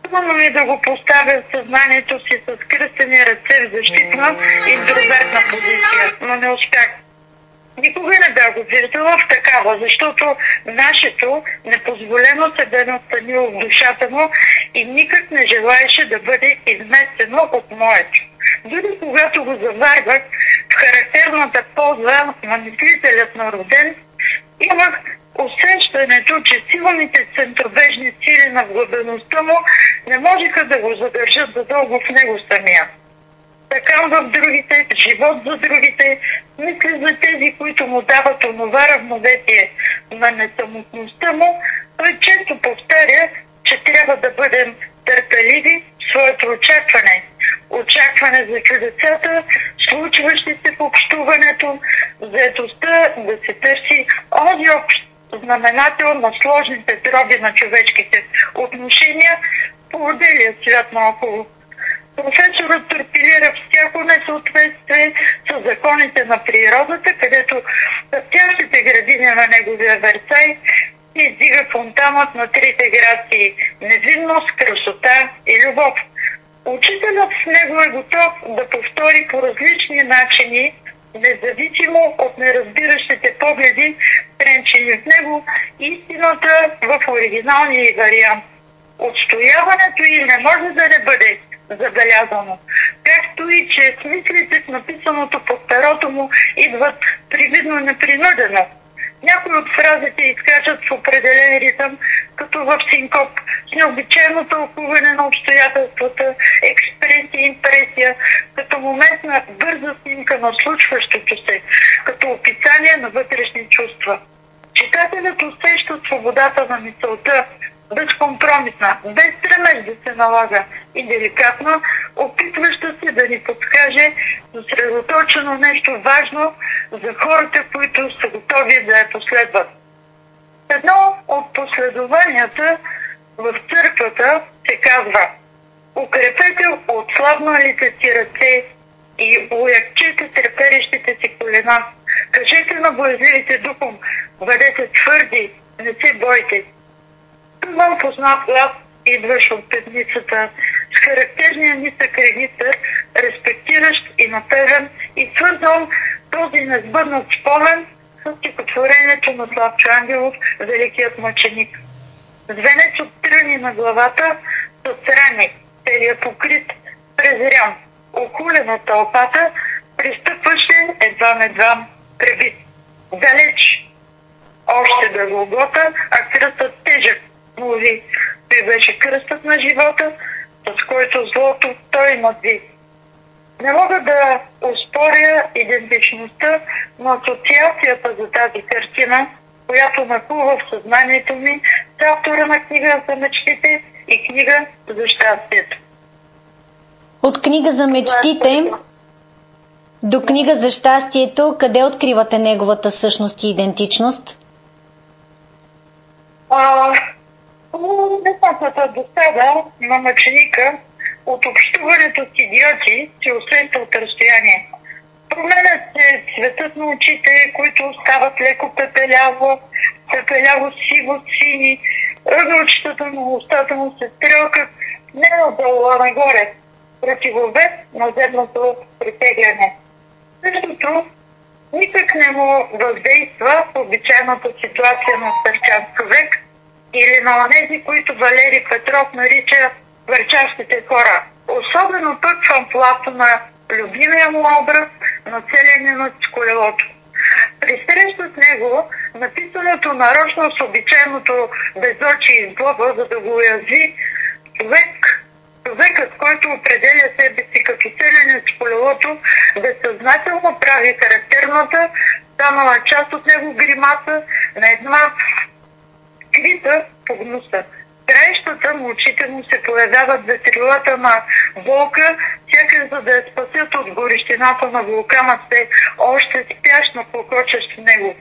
Трудно ми да го поставя в съзнанието си с кръстени ръце в защитна и интровертна позиция, но не успях. Никога не бях го виждала в такава, защото нашето непозволено се бе настанило в душата му и никак не желаеше да бъде изместено от моето. Дори когато го заварвах в характерната поза на мислителят на роден, имах усещането, че силните центробежни сили на вглъбеността му не можеха да го задържат задълго в него самия. Така в другите, живот за другите, мисля за тези, които му дават онова равновесие на несамотността му, той често повтаря, че трябва да бъдем търпеливи в своето очакване. Очакване за чудесата, случващи се в общуването, заедостта да се търси онзи общ знаменател на сложните дроби на човешките отношения по отделия свят наоколо. Професорът торпилира всяко несъответствие с законите на природата, където тящите градини на неговия Версай издига фонтанът на трите грации – невинност, красота и любов. Учителят с него е готов да повтори по различни начини, независимо от неразбиращите погледи, тренчени в него, истината в оригиналния вариант. Отстояването ѝ не може да не бъде забелязано, както и че смислите в написаното под перото му идват привидно непринудено. Някои от фразите изкачат в определен ритъм, като в синкоп, с необичайно тълкуване на обстоятелствата, експресия и импресия, като момент на бърза снимка на случващото се, като описание на вътрешни чувства. Читателят усеща свободата на мисълта, безкомпромисна, без стремеж да се налага и деликатно, опитваща се да ни подскаже съсредоточено нещо важно за хората, които са готови да я последват. Едно от последованията в църквата се казва: укрепете отслабналите си ръце и уякчете треперещите си колена. Кажете на боязливите духом: бъдете твърди, не се бойте. Имам познат глас, идваш от петницата, с характерния нисък регистър, респектиращ и напевен, и свързвам този несбъднат спомен с стихотворението на Славчо Ангелов, великият мъченик. Звенец от тръни на главата, с рани, целият покрит, презрян, окулен от тълпата, пристъпваше едвам пребит. Далеч още да Голгота, а кръстът тежък, млови. Той беше кръстът на живота, с който злото той надви. Не мога да оспоря идентичността, но асоциацията за тази картина, която нахлува в съзнанието ми, с автора на книга за мечтите и книга за щастието. От книга за мечтите до книга за щастието, къде откривате неговата същност и идентичност? Несъмната досада на мъченика от общуването с идиоти се усеща от разстояние. Променят се цветът на очите, които стават леко пепеляво сиво-сини, ъгълчетата на устата му се стрелкат не надолу, а нагоре, противовес на земното притегляне. Същото никак не му въздейства в обичайната ситуация на стърчан човек или на онези, които Валери Петров нарича върчащите хора. Особено пък в амплуата на любимия му образ на целия минут с колелото. При среща с него, написаното нарочно с обичайното безочие и злоба, за да го уязви, човекът, който определя себе си като целенец с колелото, безсъзнателно прави характерната, станала част от него гримаса на една крита по гнуса. Краищата на очите му се появяват ветрилата на болка, сякаш за да я спасят от горещината на вулкана се още спящно покочещ в него.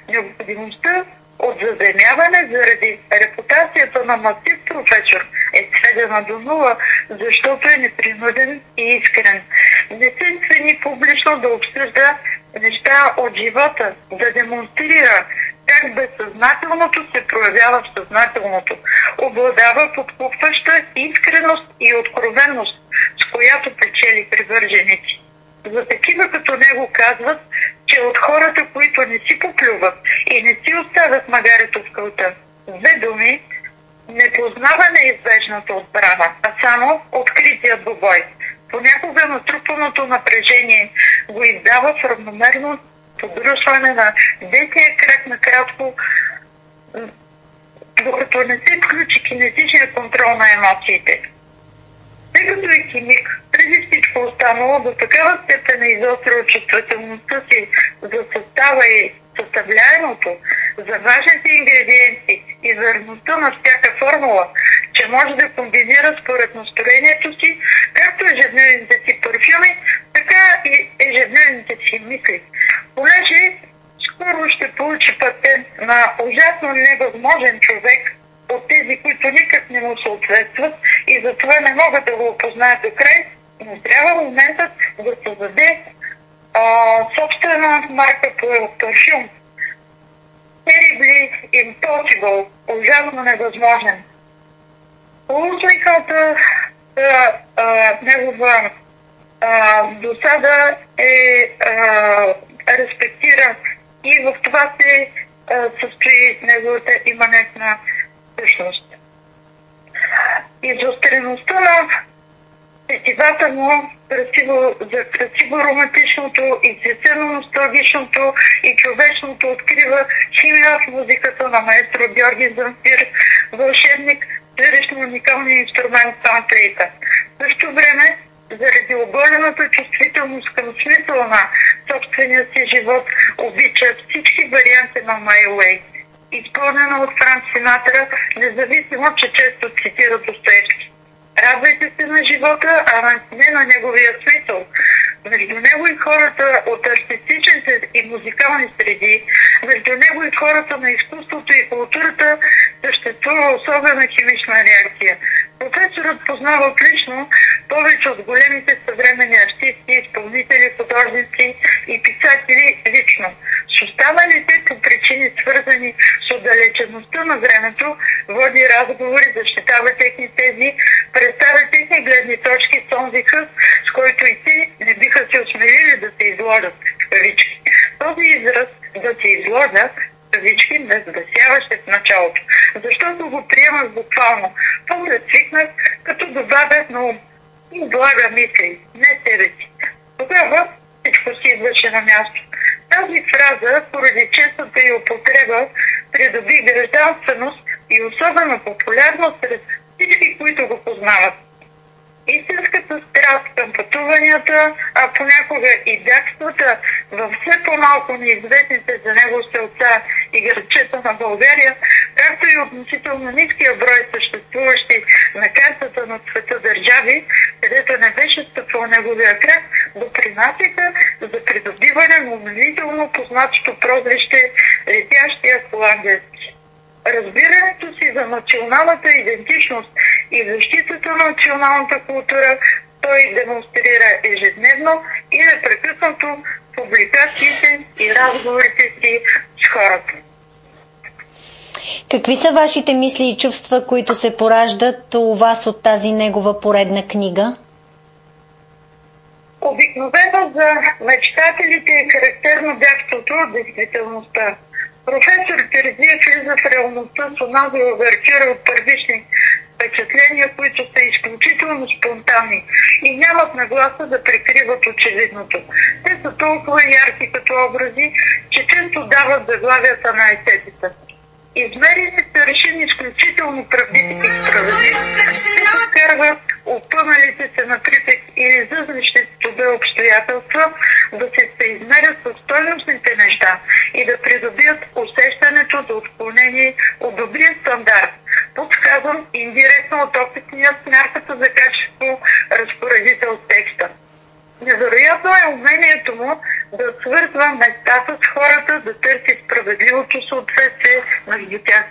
Необходимостта от заземяване заради репутацията на масив професор е сведена до нула, защото е непринуден и искрен. Не се свени публично да обсъжда неща от живота, да демонстрира как безсъзнателното се проявява в съзнателното. Обладава подкупваща искреност и откровенност, с която печели привърженици. За такива като него казват, че от хората, които не си поплюват и не си оставят магарето в кълта. Две думи: не познава неизбежната отбрана, а само откритият двубой. Понякога натрупаното напрежение го издава в равномерно подръсване на десния крак на кратко, докато не се включи кинетичния контрол на емоциите. Тъй като е химик, преди всичко останало, до такава степен е изострил чувствителността си за състава и съставляемото, за важните ингредиенти и верността на всяка формула, че може да комбинира според настроението си както ежедневните си парфюми, така и ежедневните си мисли. Понеже скоро ще получи патент на ужасно невъзможен човек от тези, които никак не му съответстват и затова не могат да го опознаят до край, но трябва моментът да създаде собствена марка по парфюм. Terribly impossible, ужасно невъзможен. Усмихната негова досада респектира и в това се състои неговата иманентна същност. Изостреността на сетивата му за красиво романтичното и свещено носталгичното и човечното открива химия в музиката на маестро Георги Замфир, вълшебник, свирещ на уникалния инструмент панфлейта. В същото време, заради оголената чувствителност към смисъла на собствения си живот, обича всички варианти на My Way, изпълнена от Франк Синатра, независимо, че често цитира Достоевски. Радвайте се на живота, а не на неговия смисъл. Между него и хората от артистичните и музикални среди, между него и хората на изкуството и културата съществува особена химична реакция. Професорът познава отлично повече от големите съвременни артисти, изпълнители, художници и писатели лично. С останалите по причини свързани с отдалечеността на времето води разговори, защитава техни тези, представя техни гледни точки с онзи хъс, с който и те не биха се осмелили да се изложат в кавички. Този израз да се изложат кавички ме сбесяваше в началото, защото го приемах буквално. После свикнах, като добавях на ум. И блага мисли, не себе си. Тогава всичко си идваше на място. Тази фраза, поради честата й употреба, придоби гражданственост и особена популярност сред всички, които го познават. Истинската страст към пътуванията, а понякога и бягствата в все по-малко неизвестните за него селца и градчета на България, както и относително ниския брой съществуващи на картата на света държави, където не беше стъпвал неговия крак, допринасяха за придобиване на умилително познатото прозвище летящия холандец. Разбирането си за националната идентичност и защитата на националната култура той демонстрира ежедневно и непрекъснато в публикациите и разговорите си с хората. Какви са вашите мисли и чувства, които се пораждат у вас от тази негова поредна книга? Обикновено за мечтателите е характерно бягството от действителността. Професор Терзиев влиза в реалността с онази овертюра от първични впечатления, които са изключително спонтанни и нямат нагласа да прикриват очевидното. Те са толкова ярки като образи, че често дават заглавията на есетите. Измерени са решени изключително правдити и справедливи, те подкарват опъналите се на припек или зъзнищите студе обстоятелства да се съизмерят със стойностните неща и да придобият усещането за отклонение от добрия стандарт, подсказан индиректно от опитния с мярката за качество разпоредител с текста. Невероятно е умението му да свързва местата с хората, да търси справедливото съответствие между тях.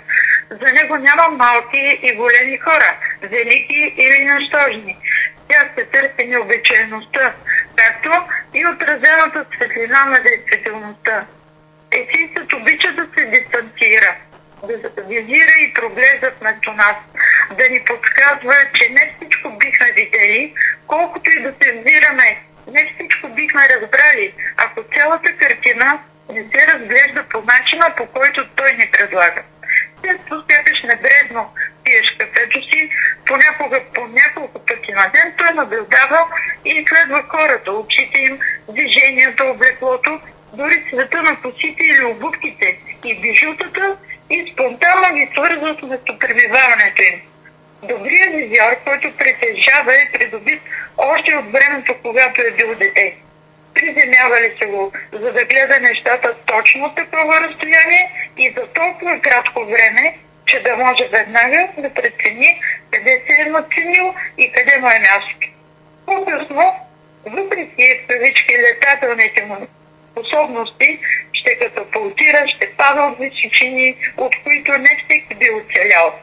За него няма малки и големи хора, велики или нищожни. Тя се търси необичайността, както и отразената светлина на действителността. Есеистът обича да се дистанцира, да визира и проглежда вместо нас, да ни подсказва, че не всичко бихме видели, колкото и да се взираме. Не всичко бихме разбрали, ако цялата картина не се разглежда по начина, по който той ни предлага. Често сякаш небрежно пиеш кафето си, понякога по няколко пъти на ден той наблюдава и изследва хората, очите им, движението, облеклото, дори цвета на косите или обувките и бижутата и спонтанно ги свързва с местопребиваването им. Добрият визиор, който притежава е придобит още от времето, когато е бил дете. Приземявали се го, за да гледа нещата точно такова разстояние и за толкова кратко време, че да може веднага да прецени къде се е наценил и къде му е място. По-късно, въпреки в кавички летателните му способности, ще катапултира, ще пада от височини, от които не всеки би оцелял.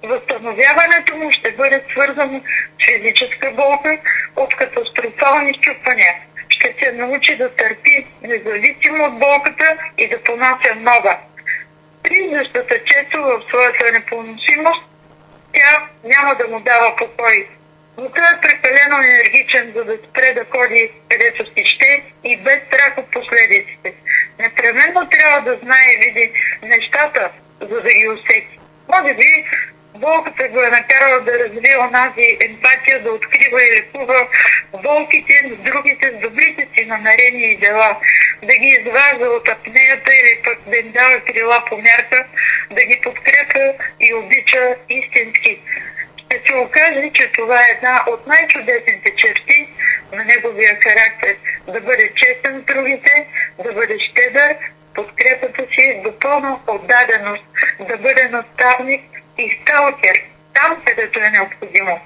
Възстановяването му ще бъде свързано с физическа болка от катастрофални счупвания. Ще се научи да търпи независимо от болката и да понася нова. При защата често в своята непоносимост, тя няма да му дава покой. Но той е прекалено енергичен, за да спре да ходи където си ще и без страх от последиците. Непременно трябва да знае и види нещата, за да ги усети. Може би болката го е накарала да развие онази емпатия, да открива и лекува болките на другите с добрите си намерения и дела, да ги изважда от апнеята или пък да им дава крила по мярка, да ги подкрепя и обича истински. Ще се окаже, че това е една от най-чудесните черти на неговия характер. Да бъде честен с другите, да бъде щедър, подкрепата си до пълна отдаденост, да бъде наставник и сталкер, там където е необходимо.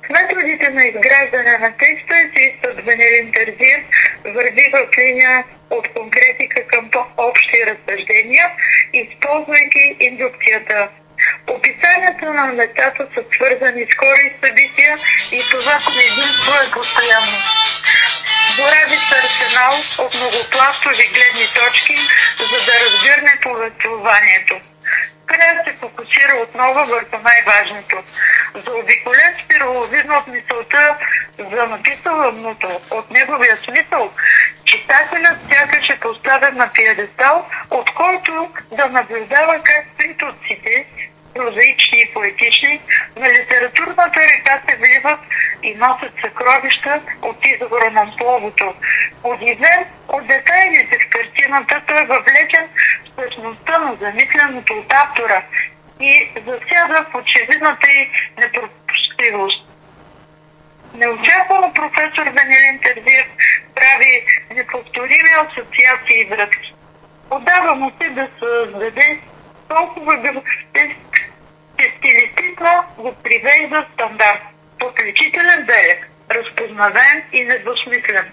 В методите на изграждане на текста езистът Венелин Терзиев върви в линия от конкретика към по-общи разсъждения, използвайки индукцията. Описанията на местата са свързани с хора и събития и това единство е постоянно. Борави с арсенал от многопластови гледни точки, за да разгърне повествованието. Края се фокусира отново върху най-важното. Заобиколен спираловидно от мисълта за написаното от неговия смисъл, читателят сякаш е поставен на пиедестал, от който да наблюдава как притоците, прозаични и поетични, на литературната река се вливат и носят съкровища от извора на словото. Удивен от детайлите в картината, той е въвлечен в същността на замисленото от автора и засяда в очевидната й непропустивост. Неочаквано професор Венелин Терзиев прави неповторими асоциации и връзки. Отдава му се да създаде толкова гъвкавост, че стилистично го привежда стандарт. Отличителен белег, разпознаваем и недвусмислен.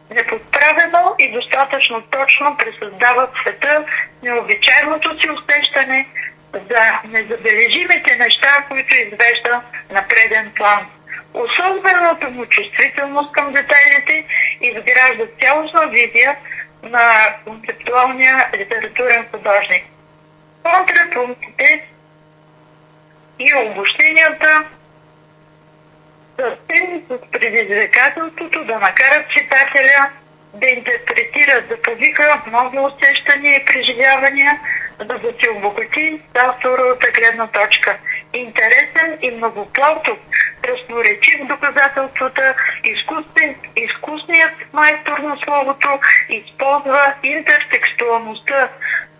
Неподправено и достатъчно точно пресъздава в света необичайното си усещане за незабележимите неща, които извежда на преден план. Особената му чувствителност към детайлите изгражда цялостна визия на концептуалния литературен художник. Контрапунктите и обобщенията са ценни с предизвикателството да накарат читателя да интерпретира, да повика нови усещания и преживявания, за да се обогати с авторовата гледна точка. Интересен и многоплатов, красноречив в доказателствата, изкусният майстор на словото използва интертекстуалността,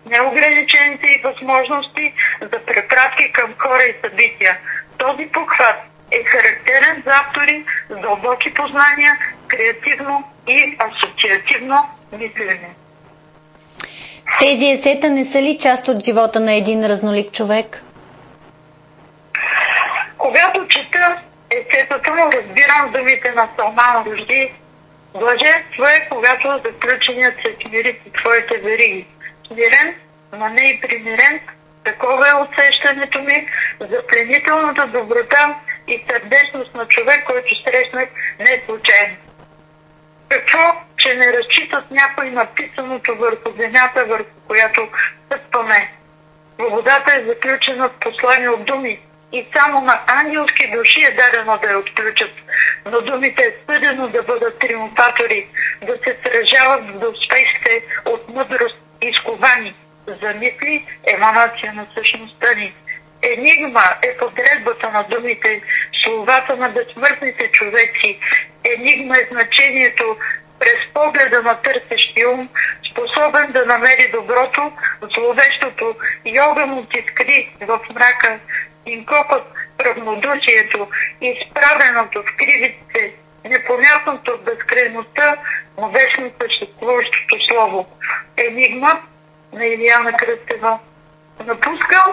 неограничените и възможности за препратки към хора и събития. Този похват е характерен за автори с дълбоки познания, креативно и асоциативно мислене. Тези есета не са ли част от живота на един разнолик човек? Когато чета есетата му, разбирам думите на Салман Ружди. Блаженство е, когато заключеният се смири с твоите вериги. Смирен, но не и примирен, такова е усещането ми за пленителната доброта и сърдечност на човек, който срещнах не случайно. Какво, че не разчитат някой написаното върху земята, върху която стъпваме? Свободата е заключена в послание от думи и само на ангелски души е дадено да я отключат. Но думите е съдено да бъдат триумфатори, да се сражават до успехите от мъдрост изковани, замисли еманация на същността ни. Енигма е подредбата на думите, словата на безсмъртните човеци. Енигма е значението през погледа на търсещи ум, способен да намери доброто, зловещото и огън ти скри в мрака, инкопът равнодушието, изправеното в кривиците, непонятното в безкрайността, но вечно съществуващото слово. Енигма на Илияна Кръстева. Напускам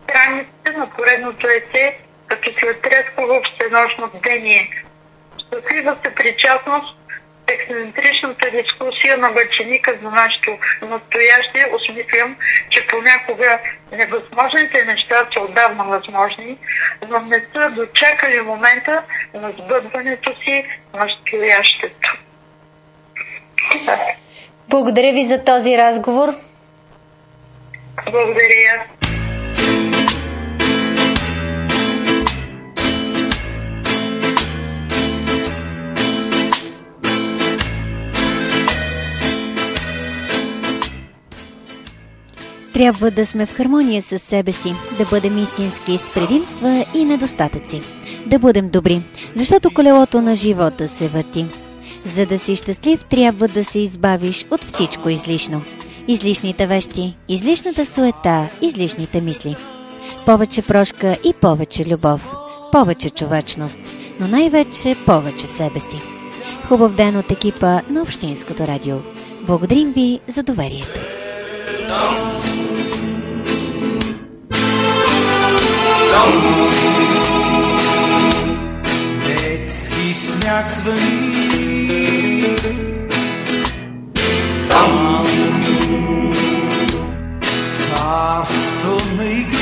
страниците на поредното есе, като след трескаво всенощно бдение. Щастлива съпричастност в ексцентричната дискусия на Бъченика за нашето настояще. Осмислям, че понякога невъзможните неща са отдавна възможни, но не са дочакали момента на сбъдването си настоящето. Благодаря ви за този разговор. Благодаря. Трябва да сме в хармония с себе си, да бъдем истински с предимства и недостатъци. Да бъдем добри, защото колелото на живота се върти. За да си щастлив, трябва да се избавиш от всичко излишно. Излишните вещи, излишната суета, излишните мисли. Повече прошка и повече любов. Повече човечност, но най-вече повече себе си. Хубав ден от екипа на Общинското радио. Благодарим ви за доверието. Детски смях звъни, царство на игра.